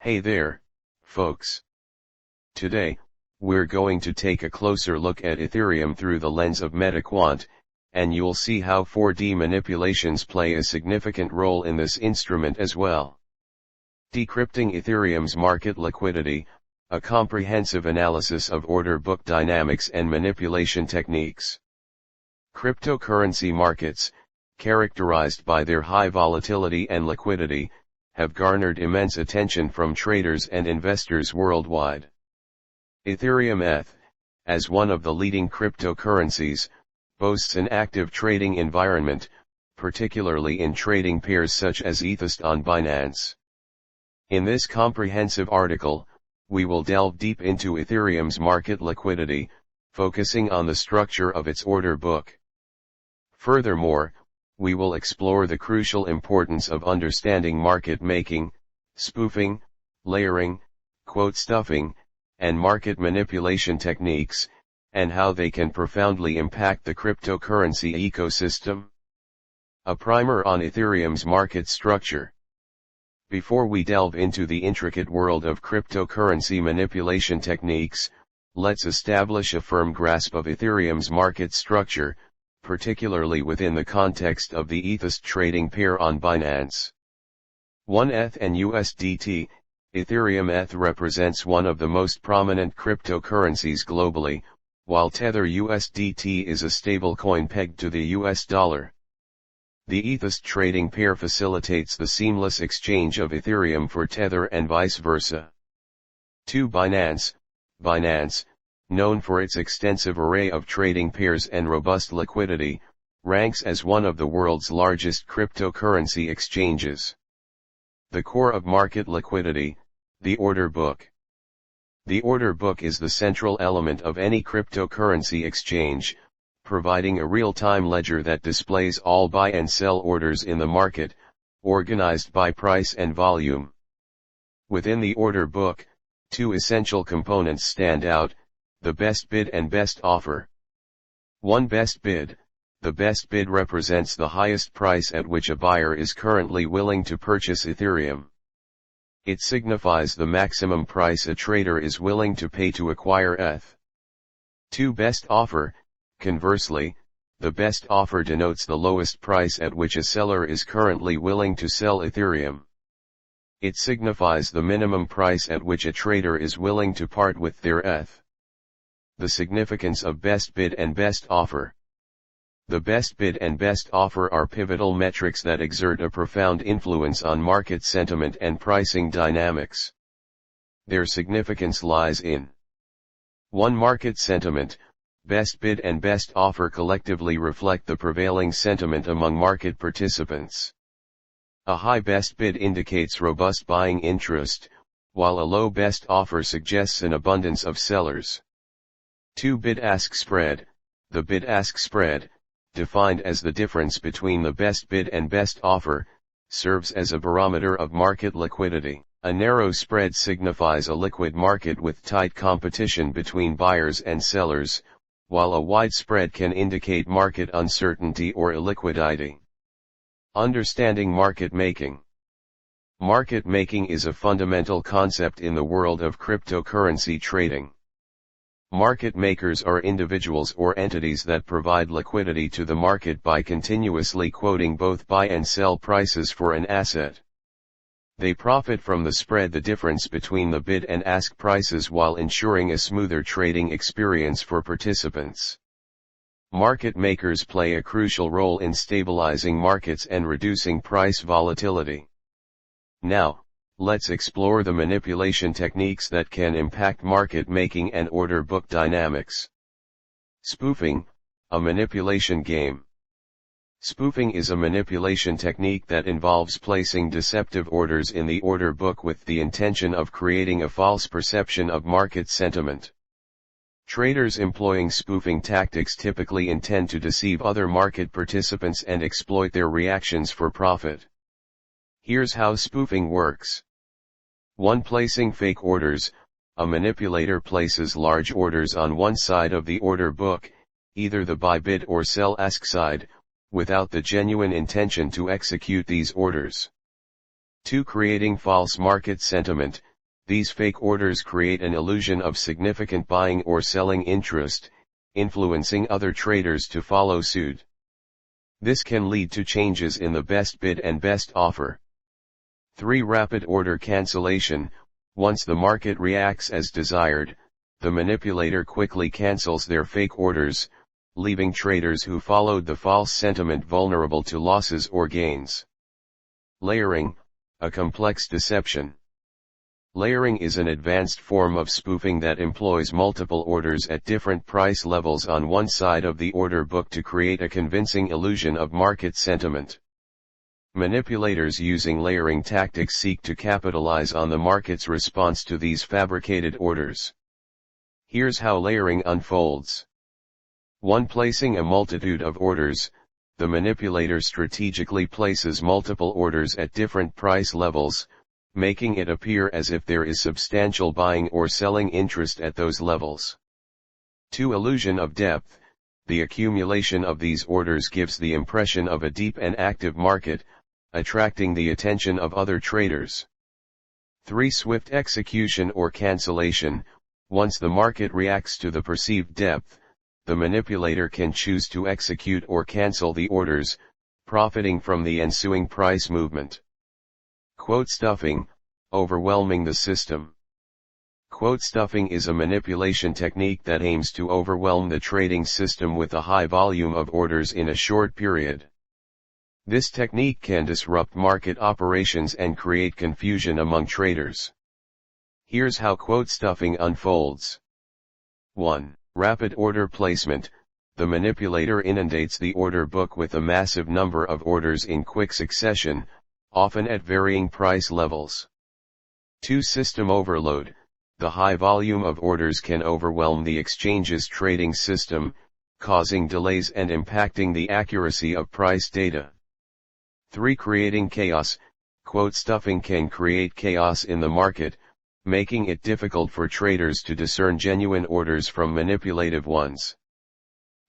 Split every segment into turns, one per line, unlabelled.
Hey there, folks. Today, we're going to take a closer look at Ethereum through the lens of MetaQuant, and you'll see how 4D manipulations play a significant role in this instrument as well. Decrypting Ethereum's market liquidity, a comprehensive analysis of order book dynamics and manipulation techniques. Cryptocurrency markets, characterized by their high volatility and liquidity, have garnered immense attention from traders and investors worldwide. Ethereum ETH, as one of the leading cryptocurrencies, boasts an active trading environment, particularly in trading pairs such as ETHUSDT-Binance. In this comprehensive article, we will delve deep into Ethereum's market liquidity, focusing on the structure of its order book. Furthermore, we will explore the crucial importance of understanding market making, spoofing, layering, quote stuffing, and market manipulation techniques, and how they can profoundly impact the cryptocurrency ecosystem. A primer on Ethereum's market structure. Before we delve into the intricate world of cryptocurrency manipulation techniques, let's establish a firm grasp of Ethereum's market structure, particularly within the context of the ETHUSDT trading pair on Binance. 1 ETH and USDT, Ethereum ETH represents one of the most prominent cryptocurrencies globally, while Tether USDT is a stablecoin pegged to the US dollar. The ETHUSDT trading pair facilitates the seamless exchange of Ethereum for Tether and vice versa. 2 Binance, known for its extensive array of trading pairs and robust liquidity, ranks as one of the world's largest cryptocurrency exchanges. The core of market liquidity, the order book. The order book is the central element of any cryptocurrency exchange, providing a real-time ledger that displays all buy and sell orders in the market, organized by price and volume. Within the order book, two essential components stand out: the best bid and best offer. 1 Best bid. The best bid represents the highest price at which a buyer is currently willing to purchase Ethereum. It signifies the maximum price a trader is willing to pay to acquire ETH. 2 Best offer. Conversely, the best offer denotes the lowest price at which a seller is currently willing to sell Ethereum. It signifies the minimum price at which a trader is willing to part with their ETH. The significance of best bid and best offer. The best bid and best offer are pivotal metrics that exert a profound influence on market sentiment and pricing dynamics. Their significance lies in 1 Market sentiment. Best bid and best offer collectively reflect the prevailing sentiment among market participants. A high best bid indicates robust buying interest, while a low best offer suggests an abundance of sellers. 2 Bid-ask spread. The bid-ask spread, defined as the difference between the best bid and best offer, serves as a barometer of market liquidity. A narrow spread signifies a liquid market with tight competition between buyers and sellers, while a wide spread can indicate market uncertainty or illiquidity. Understanding market making. Market making is a fundamental concept in the world of cryptocurrency trading. Market makers are individuals or entities that provide liquidity to the market by continuously quoting both buy and sell prices for an asset. They profit from the spread, the difference between the bid and ask prices, while ensuring a smoother trading experience for participants. Market makers play a crucial role in stabilizing markets and reducing price volatility. Now, let's explore the manipulation techniques that can impact market making and order book dynamics. Spoofing, a manipulation game. Spoofing is a manipulation technique that involves placing deceptive orders in the order book with the intention of creating a false perception of market sentiment. Traders employing spoofing tactics typically intend to deceive other market participants and exploit their reactions for profit. Here's how spoofing works. 1. Placing fake orders. A manipulator places large orders on one side of the order book, either the buy bid or sell ask side, without the genuine intention to execute these orders. 2. Creating false market sentiment. These fake orders create an illusion of significant buying or selling interest, influencing other traders to follow suit. This can lead to changes in the best bid and best offer. 3. Rapid order cancellation. Once the market reacts as desired, the manipulator quickly cancels their fake orders, leaving traders who followed the false sentiment vulnerable to losses or gains. Layering, a complex deception. Layering is an advanced form of spoofing that employs multiple orders at different price levels on one side of the order book to create a convincing illusion of market sentiment. Manipulators using layering tactics seek to capitalize on the market's response to these fabricated orders. Here's how layering unfolds. 1. Placing a multitude of orders. The manipulator strategically places multiple orders at different price levels, making it appear as if there is substantial buying or selling interest at those levels. 2. Illusion of depth. The accumulation of these orders gives the impression of a deep and active market, attracting the attention of other traders. 3. Swift execution or cancellation. Once the market reacts to the perceived depth, the manipulator can choose to execute or cancel the orders, profiting from the ensuing price movement. Quote stuffing, overwhelming the system. Quote stuffing is a manipulation technique that aims to overwhelm the trading system with a high volume of orders in a short period. This technique can disrupt market operations and create confusion among traders. Here's how quote stuffing unfolds. 1. Rapid order placement. The manipulator inundates the order book with a massive number of orders in quick succession, often at varying price levels. 2. System overload. The high volume of orders can overwhelm the exchange's trading system, causing delays and impacting the accuracy of price data. 3. Creating chaos. Quote stuffing can create chaos in the market, making it difficult for traders to discern genuine orders from manipulative ones.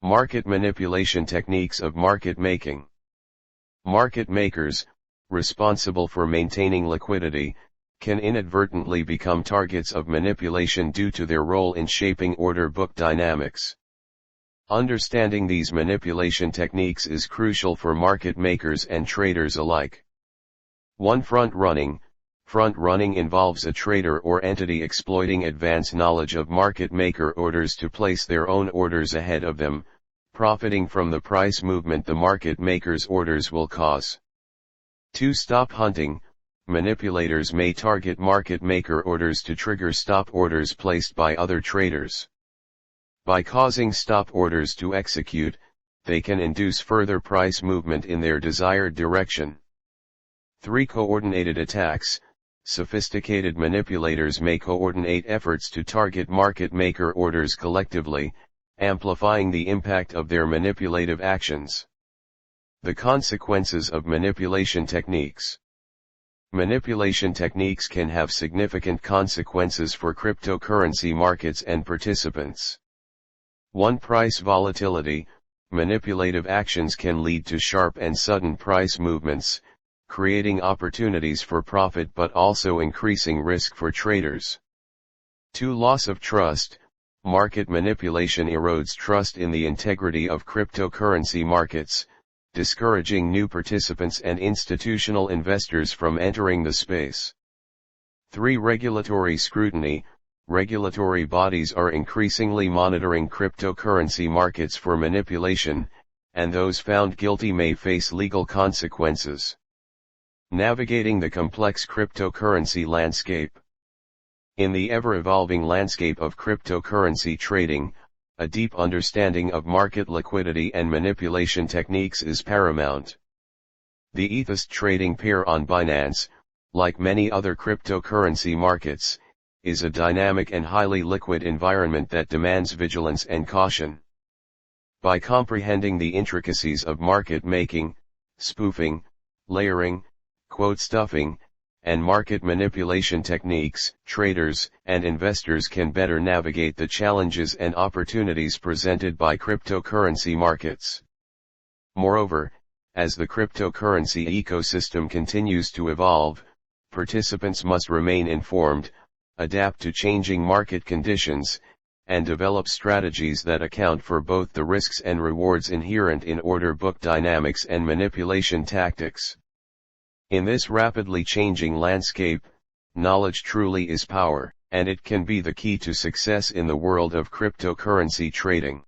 Market manipulation techniques of market making. Market makers, responsible for maintaining liquidity, can inadvertently become targets of manipulation due to their role in shaping order book dynamics. Understanding these manipulation techniques is crucial for market makers and traders alike. 1. Front running. Front running involves a trader or entity exploiting advanced knowledge of market maker orders to place their own orders ahead of them, profiting from the price movement the market maker's orders will cause. 2. Stop hunting. Manipulators may target market maker orders to trigger stop orders placed by other traders. By causing stop orders to execute, they can induce further price movement in their desired direction. 3. Coordinated attacks. Sophisticated manipulators may coordinate efforts to target market maker orders collectively, amplifying the impact of their manipulative actions. The consequences of manipulation techniques. Manipulation techniques can have significant consequences for cryptocurrency markets and participants. 1. Price volatility. Manipulative actions can lead to sharp and sudden price movements, creating opportunities for profit but also increasing risk for traders. 2. Loss of trust. Market manipulation erodes trust in the integrity of cryptocurrency markets, discouraging new participants and institutional investors from entering the space. 3. Regulatory scrutiny. Regulatory bodies are increasingly monitoring cryptocurrency markets for manipulation, and those found guilty may face legal consequences. Navigating the complex cryptocurrency landscape. In the ever-evolving landscape of cryptocurrency trading, a deep understanding of market liquidity and manipulation techniques is paramount. The ETHUSDT trading pair on Binance, like many other cryptocurrency markets, is a dynamic and highly liquid environment that demands vigilance and caution. By comprehending the intricacies of market making, spoofing, layering, quote stuffing, and market manipulation techniques, traders and investors can better navigate the challenges and opportunities presented by cryptocurrency markets. Moreover, as the cryptocurrency ecosystem continues to evolve, participants must remain informed, adapt to changing market conditions, and develop strategies that account for both the risks and rewards inherent in order book dynamics and manipulation tactics. In this rapidly changing landscape, knowledge truly is power, and it can be the key to success in the world of cryptocurrency trading.